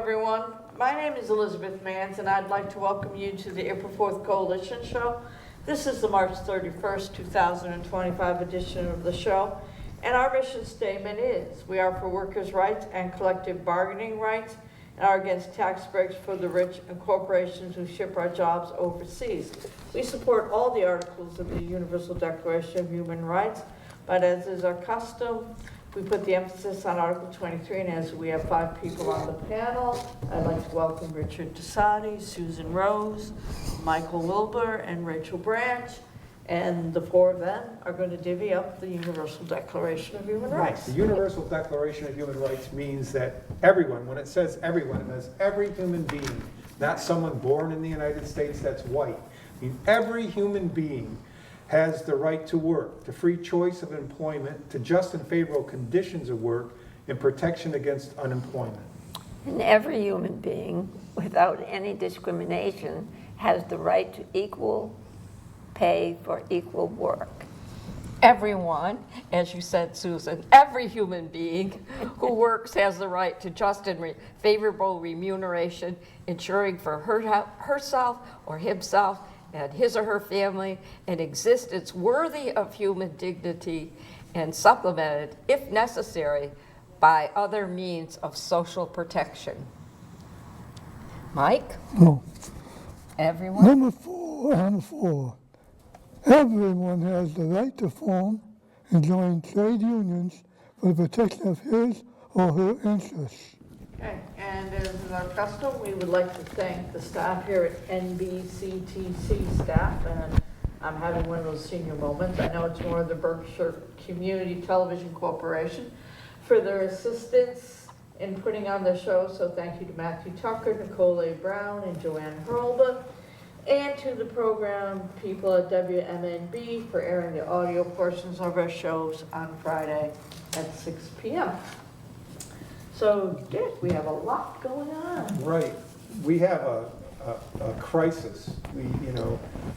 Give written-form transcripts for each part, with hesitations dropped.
everyone. My name is Elizabeth Manns, and I'd like to welcome you to the April 4th Coalition Show. This is the March 31st, 2025 edition of the show, and our mission statement is, we are for workers' rights and collective bargaining rights, and are against tax breaks for the rich and corporations who ship our jobs overseas. We support all the articles of the Universal Declaration of Human Rights, but as is our custom, we put the emphasis on Article 23, and as we have 5 people on the panel, I'd like to welcome Richard DeSati, Susan Rose, Michael Wilbur, and Rachel Branch, and the 4 of them are going to divvy up the Universal Declaration of Human Rights. The Universal Declaration of Human Rights means that everyone, when it says everyone, it means every human being, not someone born in the United States that's white. I mean, every human being has the right to work, to free choice of employment, to just and favorable conditions of work, and protection against unemployment. And every human being, without any discrimination, has the right to equal pay for equal work. Everyone, as you said, Susan, every human being who works has the right to just and favorable remuneration, ensuring for herself or himself and his or her family an existence worthy of human dignity and supplemented, if necessary, by other means of social protection. Mike? No. Everyone? Number 4. Everyone has the right to form and join trade unions for the protection of his or her interests. Okay, and as is our custom, we would like to thank the staff here at NBCTC staff, and I'm having one of those senior moments. I know it's more of the Berkshire Community Television Corporation for their assistance in putting on the show, so thank you to Matthew Tucker, Nicole A. Brown, and Joanne Hurlba, and to the program people at WMNB for airing the audio portions of our shows on Friday at 6 p.m. So, Dick, we have a lot going on. Right. We have a crisis.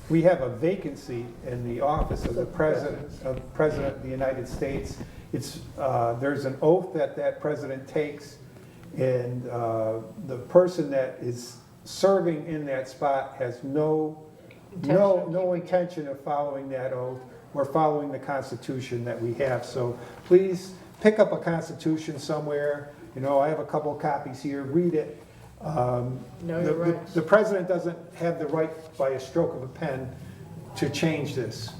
We have a vacancy in the office of the President of the United States. There's an oath that president takes, and the person that is serving in that spot has no intention of following that oath or following the Constitution that we have. So please pick up a Constitution somewhere. I have a couple of copies here. Read it. The president doesn't have the right by a stroke of a pen to change this.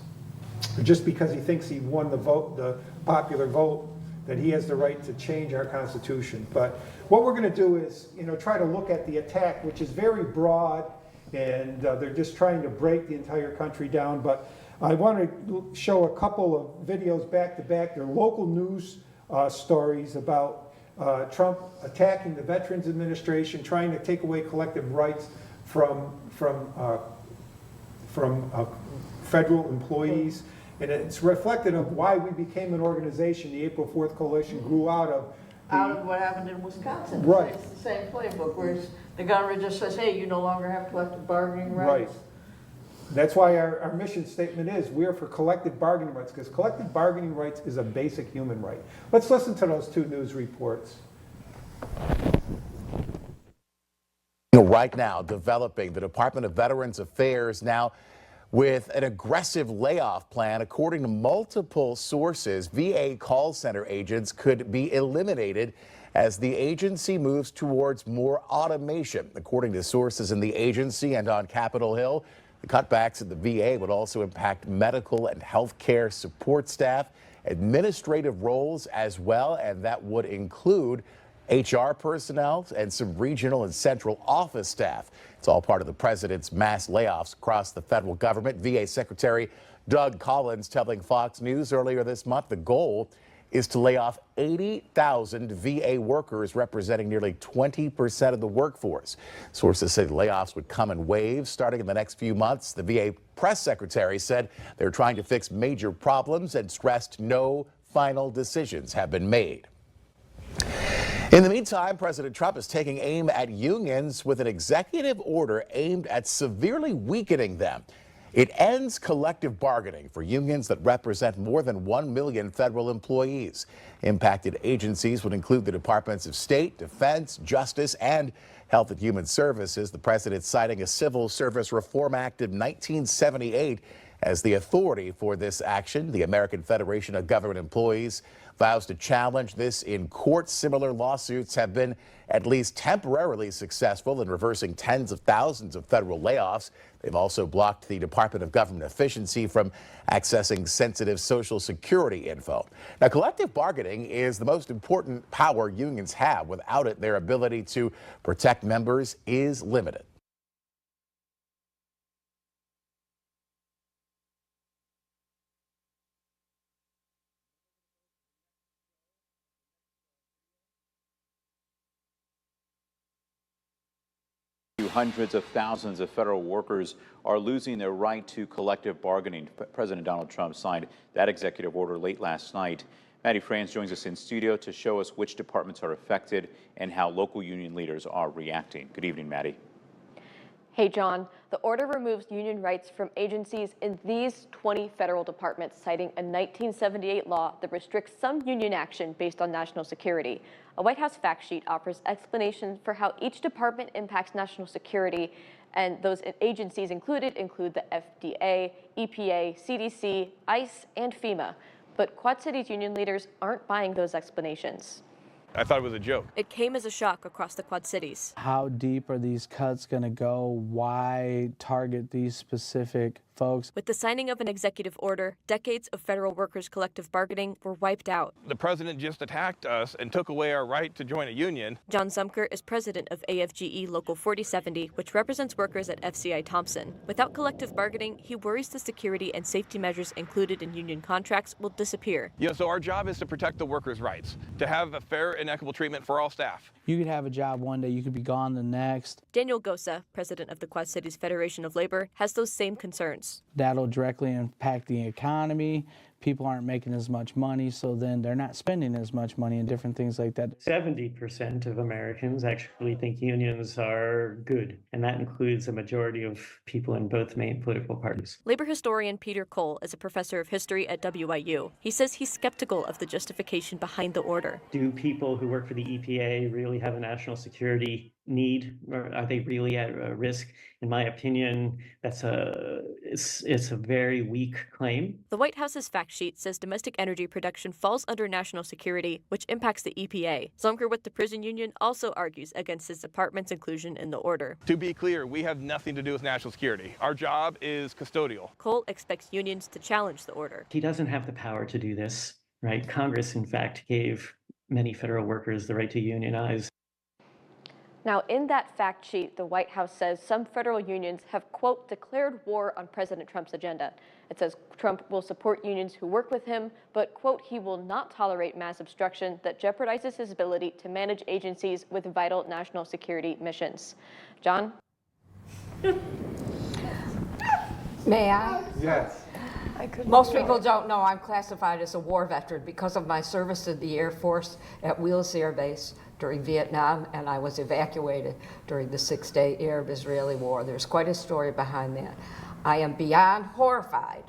Just because he thinks he won the popular vote, that he has the right to change our Constitution. But what we're going to do is, try to look at the attack, which is very broad, and they're just trying to break the entire country down. But I want to show a couple of videos back to back. They're local news stories about Trump attacking the Veterans Administration, trying to take away collective rights from federal employees. And it's reflective of why we became an organization. The April 4th Coalition grew out of what happened in Wisconsin. Right. It's the same playbook, where the government just says, hey, you no longer have collective bargaining rights. Right. That's why our mission statement is, we're for collective bargaining rights, because collective bargaining rights is a basic human right. Let's listen to those 2 news reports. Right now, developing the Department of Veterans Affairs now with an aggressive layoff plan. According to multiple sources, VA call center agents could be eliminated as the agency moves towards more automation. According to sources in the agency and on Capitol Hill, the cutbacks at the VA would also impact medical and healthcare support staff, administrative roles as well, and that would include HR personnel and some regional and central office staff. It's all part of the president's mass layoffs across the federal government. VA Secretary Doug Collins telling Fox News earlier this month the goal is to lay off 80,000 VA workers, representing nearly 20% of the workforce. Sources say the layoffs would come in waves starting in the next few months. The VA press secretary said they're trying to fix major problems and stressed no final decisions have been made. In the meantime, President Trump is taking aim at unions with an executive order aimed at severely weakening them. It ends collective bargaining for unions that represent more than 1 million federal employees. Impacted agencies would include the Departments of State, Defense, Justice, and Health and Human Services. The president citing a Civil Service Reform Act of 1978 as the authority for this action. The American Federation of Government Employees vows to challenge this in court. Similar lawsuits have been at least temporarily successful in reversing tens of thousands of federal layoffs. They've also blocked the Department of Government Efficiency from accessing sensitive Social Security info. Now, collective bargaining is the most important power unions have. Without it, their ability to protect members is limited. Hundreds of thousands of federal workers are losing their right to collective bargaining. President Donald Trump signed that executive order late last night. Maddie Franz joins us in studio to show us which departments are affected and how local union leaders are reacting. Good evening, Maddie. Hey, John. The order removes union rights from agencies in these 20 federal departments, citing a 1978 law that restricts some union action based on national security. A White House fact sheet offers explanations for how each department impacts national security, and those agencies included include the FDA, EPA, CDC, ICE, and FEMA. But Quad Cities union leaders aren't buying those explanations. I thought it was a joke. It came as a shock across the Quad Cities. How deep are these cuts going to go? Why target these specific folks? With the signing of an executive order, decades of federal workers' collective bargaining were wiped out. The president just attacked us and took away our right to join a union. John Sumker is president of AFGE Local 4070, which represents workers at FCI Thompson. Without collective bargaining, he worries the security and safety measures included in union contracts will disappear. So our job is to protect the workers' rights, to have a fair and equitable treatment for all staff. You could have a job one day, you could be gone the next. Daniel Gosa, president of the Quad Cities Federation of Labor, has those same concerns. That'll directly impact the economy. People aren't making as much money, so then they're not spending as much money and different things like that. 70% of Americans actually think unions are good, and that includes a majority of people in both main political parties. Labor historian Peter Cole is a professor of history at WIU. He says he's skeptical of the justification behind the order. Do people who work for the EPA really have a national security need, or are they really at risk? In my opinion, it's a very weak claim. The White House's fact sheet says domestic energy production falls under national security, which impacts the EPA. Zumker with the prison union also argues against his department's inclusion in the order. To be clear, we have nothing to do with national security. Our job is custodial. Cole expects unions to challenge the order. He doesn't have the power to do this, right? Congress, in fact, gave many federal workers the right to unionize. Now, in that fact sheet, the White House says some federal unions have, quote, declared war on President Trump's agenda. It says Trump will support unions who work with him, but, quote, he will not tolerate mass obstruction that jeopardizes his ability to manage agencies with vital national security missions. John? May I? Yes. Most people don't know I'm classified as a war veteran because of my service in the Air Force at Wheels Air Base during Vietnam, and I was evacuated during the 6-day Arab-Israeli war. There's quite a story behind that. I am beyond horrified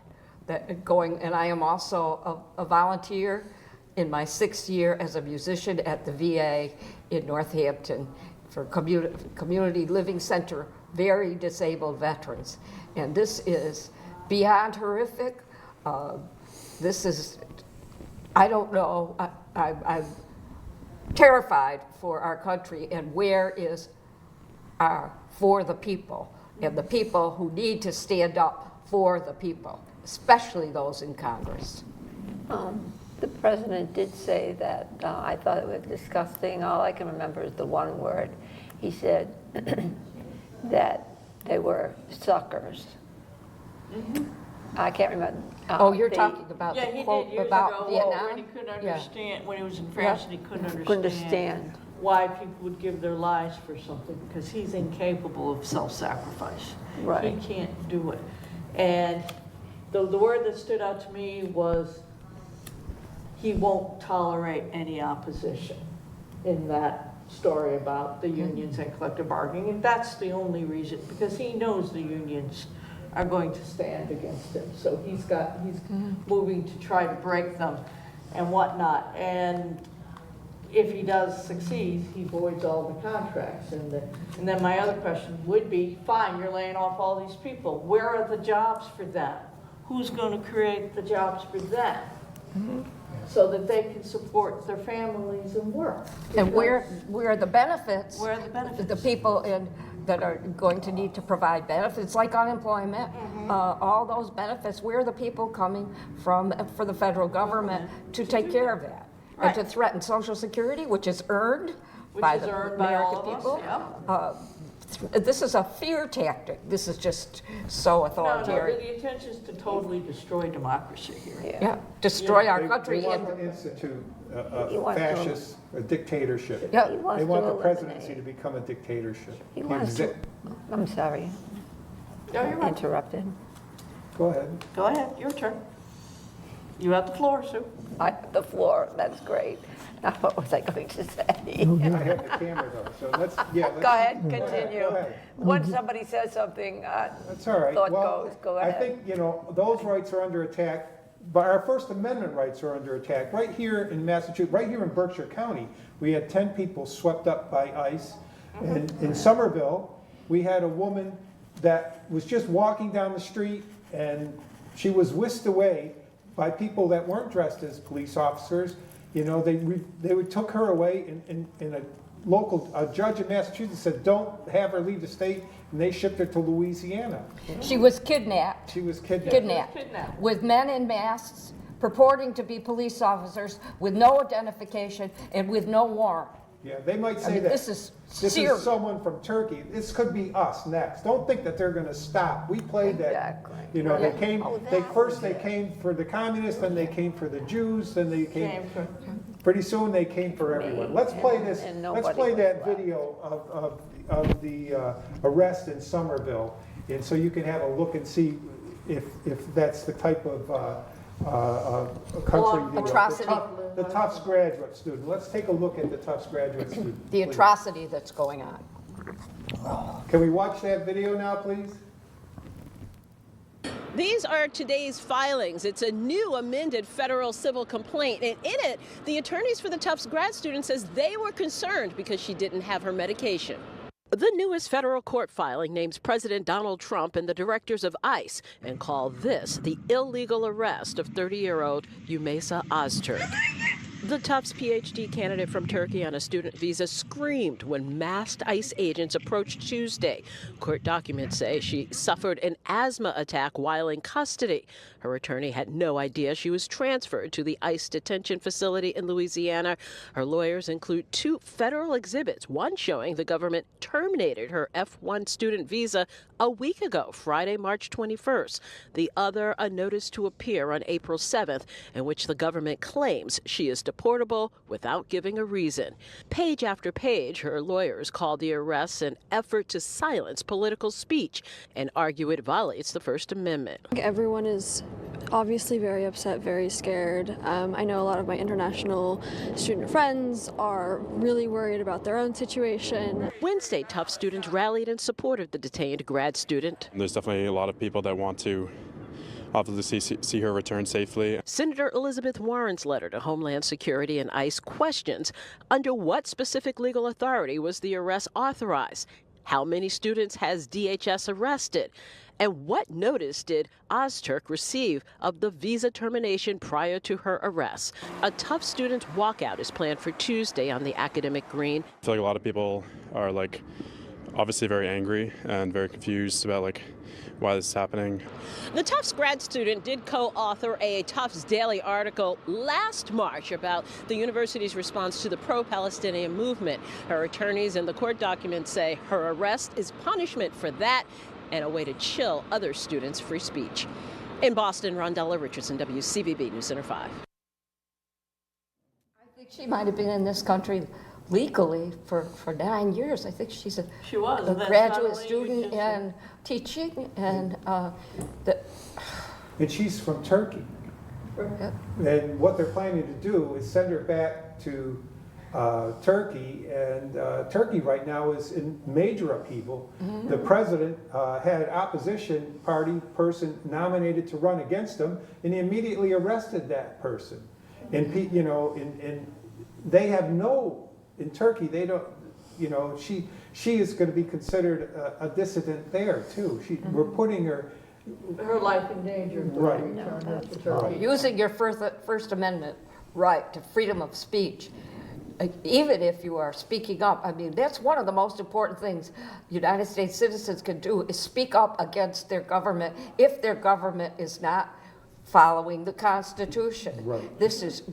and I am also a volunteer in my 6th year as a musician at the VA in Northampton for Community Living Center, very disabled veterans. And this is beyond horrific. This is, I don't know, I'm terrified for our country, and where is our for the people, and the people who need to stand up for the people, especially those in Congress. The president did say that, I thought it was disgusting. All I can remember is the one word. He said that they were suckers. Mm-hmm. I can't remember. You're talking about Yeah, the he quote did years about ago, Vietnam? when he couldn't Yeah. understand, when he was in France and he couldn't Couldn't understand understand. why people would give their lives for something, because he's incapable of self-sacrifice. Right. He can't do it. And the word that stood out to me was he won't tolerate any opposition in that story about the unions and collective bargaining. And that's the only reason, because he knows the unions are going to stand against him. So he's moving to try to break them and whatnot. And if he does succeed, he voids all the contracts. And then my other question would be, fine, you're laying off all these people. Where are the jobs for them? Who's going to create the jobs for them? So that they can support their families and work. And where are the benefits? Where are the benefits? The people that are going to need to provide benefits, like unemployment, all those benefits, where are the people coming from for the federal government to take care of that? Right. And to threaten Social Security, which is earned by the American people. This is a fear tactic. This is just so authoritarian. No, the intention is to totally destroy democracy here. Yeah, destroy our country. They want to institute He a wants to- fascist, a dictatorship. Yeah. He wants They want to the presidency to eliminate. become a dictatorship. He wants to, I'm sorry, No, you're right. interrupted. Go ahead. Go ahead, your turn. You have the floor, Sue. I have the floor, that's great. Now, what was I going to say? I have the camera though, so let's. Go ahead, continue. Go ahead. Once somebody says something, That's all right. thought Well, goes, go I ahead. think, those rights are under attack, but our First Amendment rights are under attack. Right here in Massachusetts, right here in Berkshire County, we had 10 people swept up by ICE. And in Somerville, we had a woman that was just walking down the street and she was whisked away by people that weren't dressed as police officers. They took her away in a judge in Massachusetts said, don't have her leave the state, and they shipped her to Louisiana. She was kidnapped. She was kidnapped. Kidnapped with men in masks purporting to be police officers with no identification and with no warrant. Yeah, they might say mean, that this is this serious. is someone from Turkey. This could be us next. Don't think that they're going to stop. We played that. Exactly. They came. Oh, They came for the communists, then they came for the Jews, then they came. Pretty soon they came for everyone. Let's play this. and Let's nobody play was that left. video of the arrest in Somerville, and so you can have a look and see if that's the type of country. Atrocity. The Tufts graduate student. Let's take a look at the Tufts graduate student. The please. atrocity that's going on. Can we watch that video now, please? These are today's filings. It's a new amended federal civil complaint. And in it, the attorneys for the Tufts grad student says they were concerned because she didn't have her medication. The newest federal court filing names President Donald Trump and the directors of ICE and call this the illegal arrest of 30-year-old Umeysa Ozturk. The Tufts PhD candidate from Turkey on a student visa screamed when masked ICE agents approached Tuesday. Court documents say she suffered an asthma attack while in custody. Her attorney had no idea she was transferred to the ICE detention facility in Louisiana. Her lawyers include 2 federal exhibits, one showing the government terminated her F1 student visa a week ago, Friday, March 21st. The other, a notice to appear on April 7th, in which the government claims she is deportable without giving a reason. Page after page, her lawyers call the arrests an effort to silence political speech and argue it violates the First Amendment. Everyone is obviously very upset, very scared. I know a lot of my international student friends are really worried about their own situation. Wednesday, Tufts students rallied in support of the detained grad student. There's definitely a lot of people that want to obviously see her return safely. Senator Elizabeth Warren's letter to Homeland Security and ICE questions under what specific legal authority was the arrest authorized? How many students has DHS arrested? And what notice did Ozturk receive of the visa termination prior to her arrest? A Tufts student's walkout is planned for Tuesday on the academic green. I feel like a lot of people are obviously very angry and very confused about why this is happening. The Tufts grad student did co-author a Tufts Daily article last March about the university's response to the pro-Palestinian movement. Her attorneys and the court documents say her arrest is punishment for that and a way to chill other students' free speech. In Boston, Rondella Richardson, WCVB News Center 5. I think she might have been in this country legally for 9 years. I think she's a graduate student and teaching, and And she's from Turkey. And what they're planning to do is send her back to Turkey, and Turkey right now is in major upheaval. The president had an opposition party person nominated to run against him, and he immediately arrested that person. And you know, and they have no, in Turkey they don't, you know, she is going to be considered a dissident there too. We're putting her life in danger. Right. Using your First Amendment right to freedom of speech, even if you are speaking up, I mean, that's one of the most important things United States citizens can do, is speak up against their government if their government is not following the Constitution. Right. This is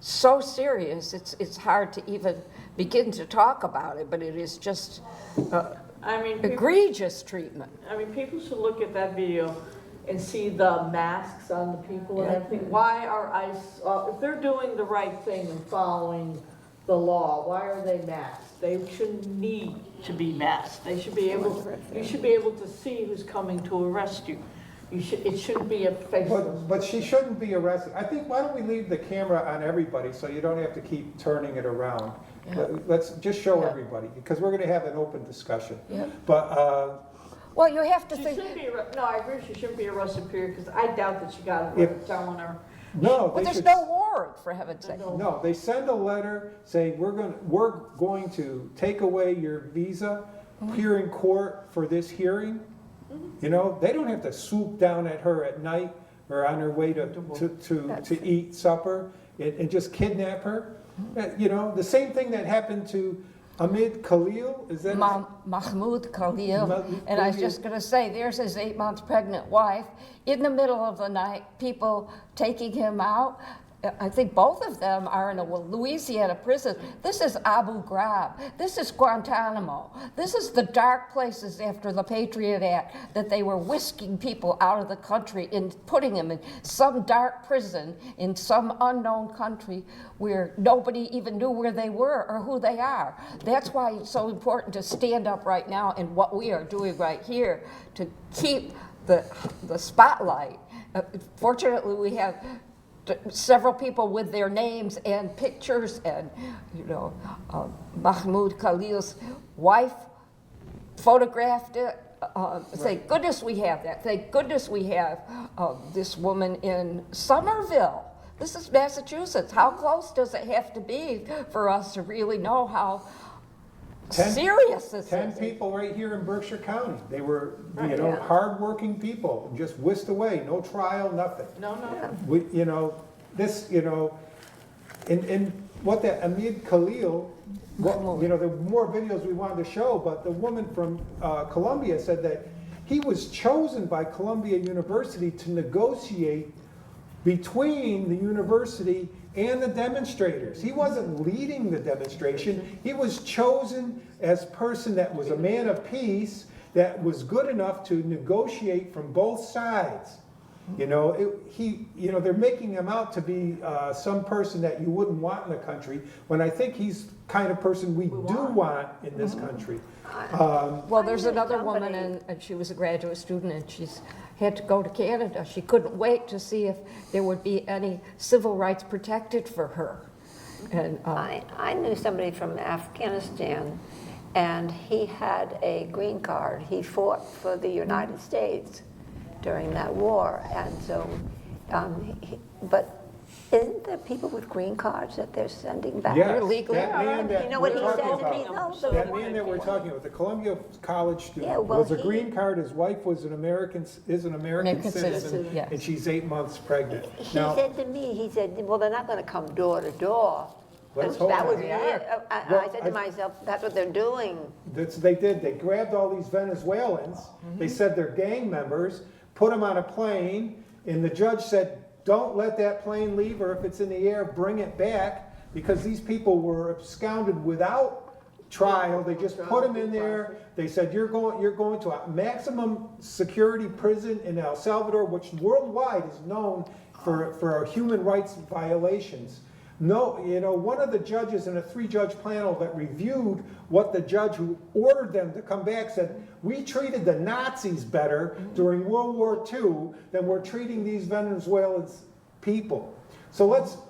so serious, it's hard to even begin to talk about it, but it is just I mean, egregious treatment. I mean, people should look at that video and see the masks on the people and everything. Why are ICE, if they're doing the right thing and following the law, why are they masked? They shouldn't need to be masked. They should be able, you should be able to see who's coming to arrest you. It shouldn't be a faceless. But she shouldn't be arrested. I think, why don't we leave the camera on everybody so you don't have to keep turning it around? Yeah. Let's just show everybody, because we're going to have an open discussion. Yeah. But well, you have to She think. shouldn't be no, I agree, she shouldn't be arrested, period, because I doubt that she got a letter telling her. no, But they there's should, no warrant, for heaven's sake. no, they send a letter saying we're going to take away your visa, appear in court for this hearing. You know, they don't have to swoop down at her at night or on her way to eat supper and just kidnap her. You know, the same thing that happened to Ahmed Khalil, is that Mahmoud Khalil, and I was just going to say, there's his 8 months pregnant wife. In the middle of the night, people taking him out. I think both of them are in a Louisiana prison. This is Abu Ghraib. This is Guantanamo. This is the dark places after the Patriot Act that they were whisking people out of the country and putting them in some dark prison in some unknown country where nobody even knew where they were or who they are. That's why it's so important to stand up right now in what we are doing right here to keep the spotlight. Fortunately, we have several people with their names and pictures, and you know, Mahmoud Khalil's wife photographed it. Thank goodness we have that. Thank goodness we have this woman in Somerville. This is Massachusetts. How close does it have to be for us to really know how serious this is? 10 people right here in Berkshire County. They were, you know, hardworking people, just whisked away, no trial, nothing. No. We, you know, this, you know, and what that Ahmed Khalil, well, you know, there were more videos we wanted to show, but the woman from Columbia said that he was chosen by Columbia University to negotiate between the university and the demonstrators. He wasn't leading the demonstration. He was chosen as person that was a man of peace, that was good enough to negotiate from both sides. You know, you know, they're making him out to be some person that you wouldn't want in the country, when I think he's the kind of person we do want in this country. Well, there's another woman, and she was a graduate student, and she's had to go to Canada. She couldn't wait to see if there would be any civil rights protected for her. And I knew somebody from Afghanistan, and he had a green card. He fought for the United States during that war, and so, but isn't there people with green cards that they're sending back? Yes, Illegally? that man that You know we're what he talking said to me? about, No, that man that we're talking about, the Columbia College student, Yeah, well, was a he- green card. His wife was an American citizen, citizen, yes. and she's 8 months pregnant. He Now, said to me, he said, well, they're not going to come door to door. Let's hope That was not. it. I said to myself, that's what they're doing. They did. They grabbed all these Venezuelans. They said they're gang members, put them on a plane, and the judge said, don't let that plane leave, or if it's in the air, bring it back, because these people were absconded without trial. They just put them in there. They said, you're going to a maximum security prison in El Salvador, which worldwide is known for human rights violations. No, you know, one of the judges in a 3-judge panel that reviewed what the judge who ordered them to come back said, we treated the Nazis better during World War II than we're treating these Venezuelan people. So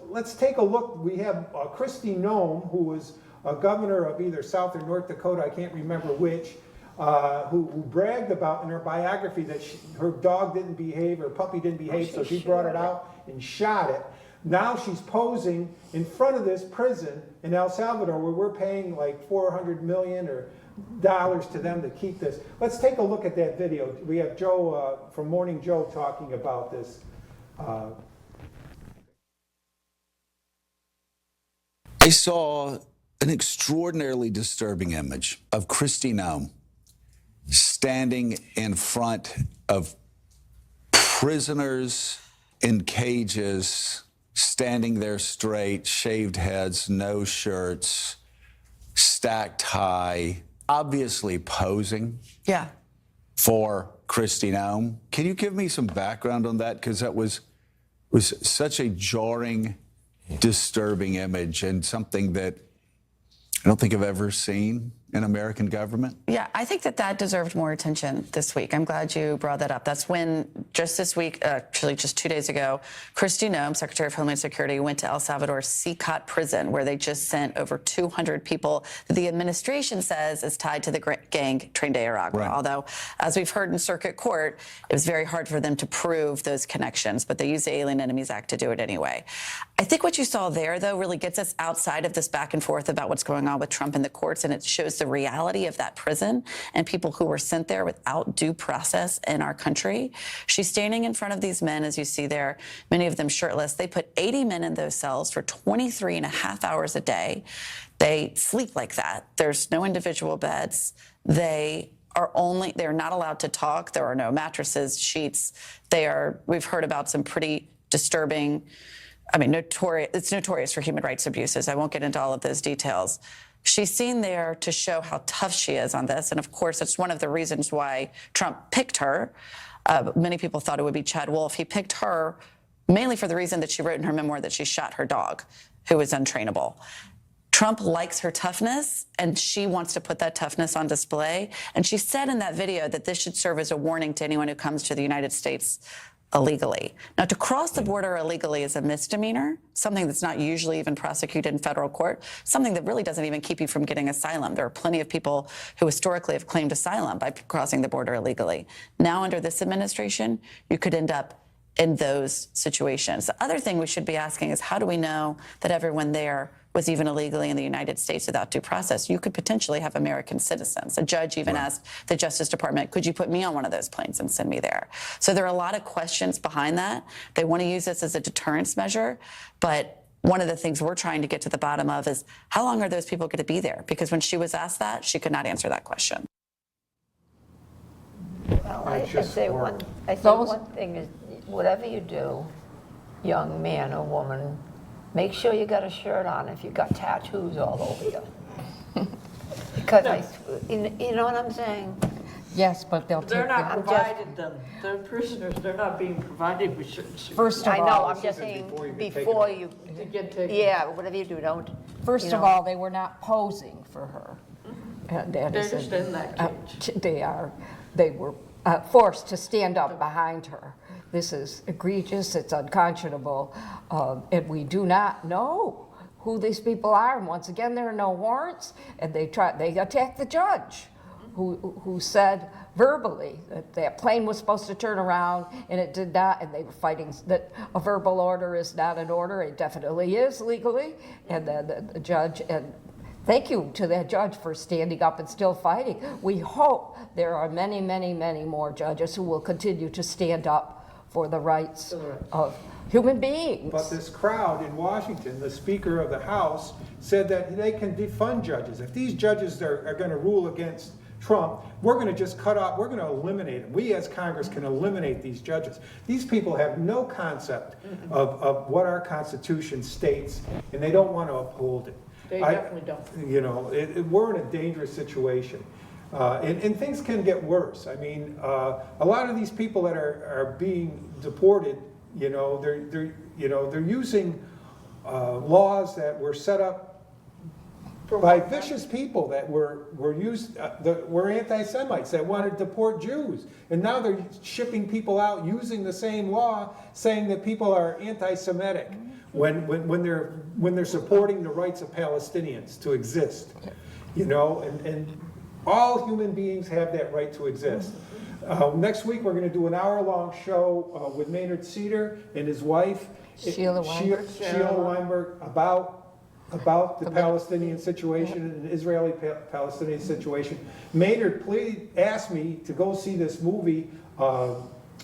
let's take a look. We have Kristi Noem, who was a governor of either South or North Dakota, I can't remember which, who bragged about in her biography that her dog didn't behave, her puppy didn't behave, so she brought it out and shot it. Now she's posing in front of this prison in El Salvador, where we're paying like $400 million or dollars to them to keep this. Let's take a look at that video. We have Joe from Morning Joe talking about this. I saw an extraordinarily disturbing image of Kristi Noem standing in front of prisoners in cages, standing there straight, shaved heads, no shirts, stacked high, obviously posing for Kristi Noem. Can you give me some background on that? Because that was such a jarring, disturbing image and something that I don't think I've ever seen in American government. Yeah, I think that deserved more attention this week. I'm glad you brought that up. That's when, just this week, actually just 2 days ago, Kristi Noem, Secretary of Homeland Security, went to El Salvador's CICOT prison, where they just sent over 200 people that the administration says is tied to the gang Tren de Aragua. Right. Although, as we've heard in circuit court, it was very hard for them to prove those connections, but they used the Alien Enemies Act to do it anyway. I think what you saw there, though, really gets us outside of this back and forth about what's going on with Trump in the courts, and it shows the reality of that prison and people who were sent there without due process in our country. She's standing in front of these men, as you see there, many of them shirtless. They put 80 men in those cells for 23 and a half hours a day. They sleep like that. There's no individual beds. They're not allowed to talk. There are no mattresses, sheets. We've heard about some pretty disturbing, it's notorious for human rights abuses. I won't get into all of those details. She's seen there to show how tough she is on this. And of course, it's one of the reasons why Trump picked her. Many people thought it would be Chad Wolf. He picked her mainly for the reason that she wrote in her memoir that she shot her dog, who was untrainable. Trump likes her toughness, and she wants to put that toughness on display. And she said in that video that this should serve as a warning to anyone who comes to the United States illegally. Now, to cross the border illegally is a misdemeanor, something that's not usually even prosecuted in federal court, something that really doesn't even keep you from getting asylum. There are plenty of people who historically have claimed asylum by crossing the border illegally. Now, under this administration, you could end up in those situations. The other thing we should be asking is, how do we know that everyone there was even illegally in the United States without due process? You could potentially have American citizens. A judge even asked the Justice Department, could you put me on one of those planes and send me there? So there are a lot of questions behind that. They want to use this as a deterrence measure, but one of the things we're trying to get to the bottom of is, how long are those people going to be there? Because when she was asked that, she could not answer that question. Well, I say one thing is, whatever you do, young man or woman, make sure you got a shirt on if you got tattoos all over you. Because you know what I'm saying? Yes, but they're not provided them. They're prisoners. They're not being provided with certain suits. First of I all, know. I'm just saying before you get taken. Yeah, whatever you do, don't. First of all, they were not posing for her. They're just in that cage. They were forced to stand up behind her. This is egregious. It's unconscionable, and we do not know who these people are. And once again, there are no warrants, and they attacked the judge, who said verbally that plane was supposed to turn around and it did not, and they were fighting that a verbal order is not an order. It definitely is legally, and then the judge, and thank you to that judge for standing up and still fighting. We hope there are many, many, many more judges who will continue to stand up for the rights of human beings. But this crowd in Washington, the Speaker of the House, said that they can defund judges. If these judges are going to rule against Trump, we're going to just cut off, we're going to eliminate them. We as Congress can eliminate these judges. These people have no concept of what our Constitution states, and they don't want to uphold it. They definitely don't. You know, we're in a dangerous situation. And things can get worse. I mean, a lot of these people that are being deported, they're using laws that were set up by vicious people that were anti-Semites that wanted to deport Jews, and now they're shipping people out using the same law, saying that people are anti-Semitic. when they're supporting the rights of Palestinians to exist, you know, and all human beings have that right to exist. Next week, we're going to do an hour-long show with Maynard Cedar and his wife, Sheila Weinberg, about the Palestinian situation and the Israeli-Palestinian situation. Maynard, please ask me to go see this movie,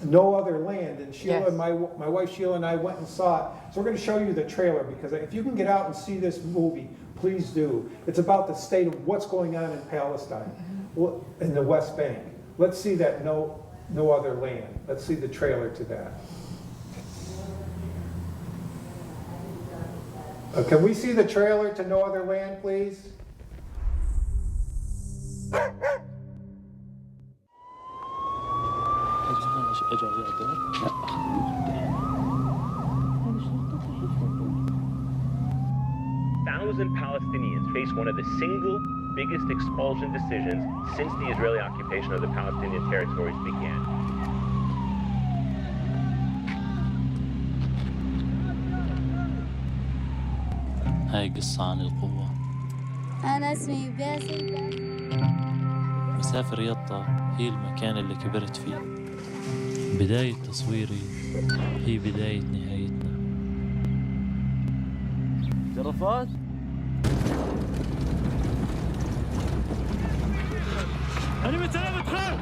No Other Land, and Sheila, and my wife Sheila and I went and saw it. So we're going to show you the trailer, because if you can get out and see this movie, please do. It's about the state of what's going on in Palestine, in the West Bank. Let's see that No Other Land. Let's see the trailer to that. Can we see the trailer to No Other Land, please? Thousand Palestinians face one of the single biggest expulsion decisions since the Israeli occupation of the Palestinian territories began. هاي قصة عن القوة. أنا اسمي باسل. مسافر يطا هي المكان اللي كبرت فيه. بداية تصويري هي بداية نهايتنا. جرافات؟ أنا متعب تخاف.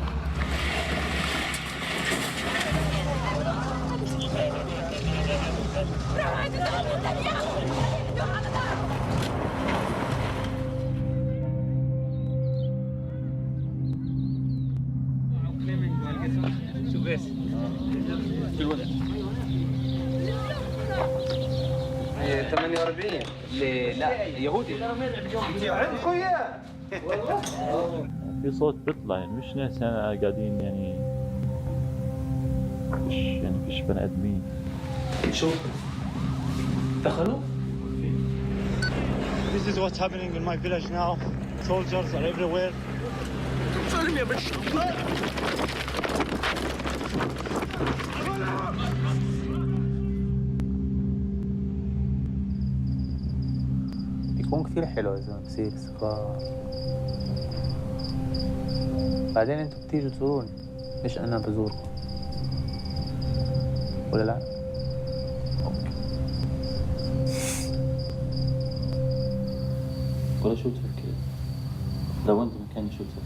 شوف ايش في الوضع 48 لا يهودي عندكم اياه والله في صوت بيطلع يعني مش ناس قاعدين يعني مش بني ادمين. شوف دخلوا. This is what's happening in my village now. Soldiers are everywhere. يكون كثير حلو إذا بصير استقرار. بعدين انتوا بتيجوا تزوروني مش انا بزوركم ولا لا؟ ولا شو تفكر؟ لو انت مكاني شو تفكر؟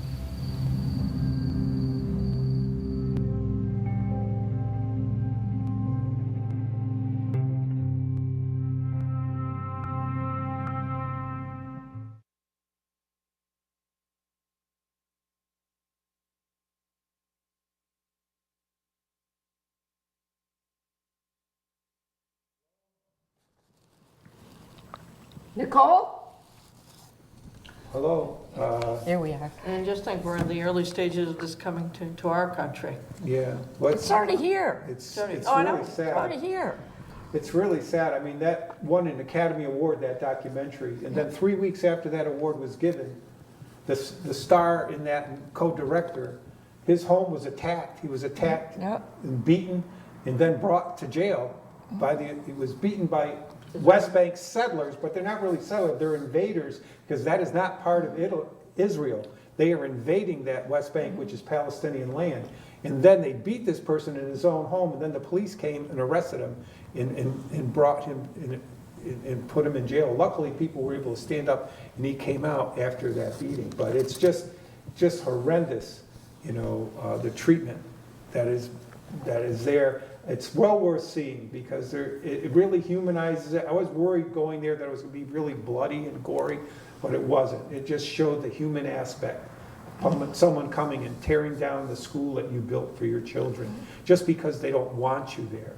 Nicole? Hello. Here we are. And just think, we're in the early stages of this coming to our country. Yeah. It's already here. It's I really know. sad. It's already here. It's really sad. I mean, that won an Academy Award, that documentary. And then 3 weeks after that award was given, the star in that co-director, his home was attacked. He was attacked and beaten and then brought to jail. He was beaten by West Bank settlers, but they're not really settlers, they're invaders, because that is not part of Israel. They are invading that West Bank, which is Palestinian land. And then they beat this person in his own home, and then the police came and arrested him and brought him and put him in jail. Luckily, people were able to stand up, and he came out after that beating. But it's just horrendous, you know, the treatment that is there. It's well worth seeing, because it really humanizes it. I was worried going there that it was going to be really bloody and gory, but it wasn't. It just showed the human aspect. Someone coming and tearing down the school that you built for your children, just because they don't want you there,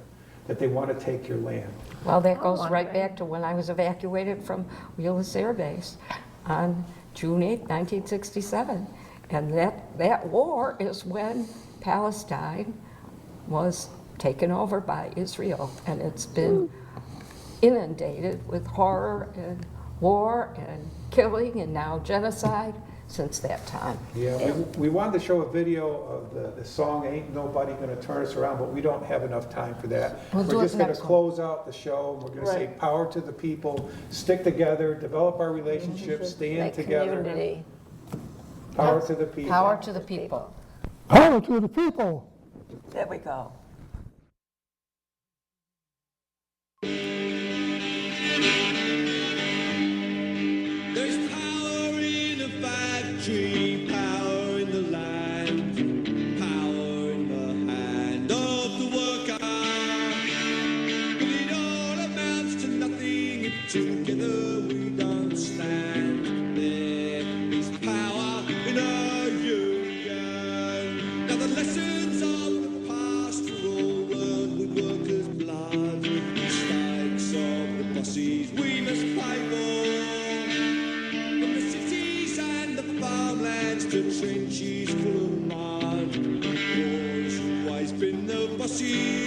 that they want to take your land. Well, that goes right back to when I was evacuated from Wheelus Air Base on June 8, 1967. And that war is when Palestine was taken over by Israel, and it's been inundated with horror and war and killing and now genocide. since that time. Yeah, we wanted to show a video of the song Ain't Nobody Gonna Turn Us Around, but we don't have enough time for that. We'll do We're it just gonna next one. close out the show. We're gonna say Right. power to the people, stick together, develop our relationships, stand Make together. community. Power to the people. Power to the people. Power to the people. There we go. There's power in the factory, power in the land, power in the hand of the worker. But it all amounts to nothing if together we don't stand. There is power in our union. Now the lessons of the past were all learned with workers' blood. Mistakes of the bosses we must pay for. From the cities and the farmlands to trenches full of mud. War's always been the bossy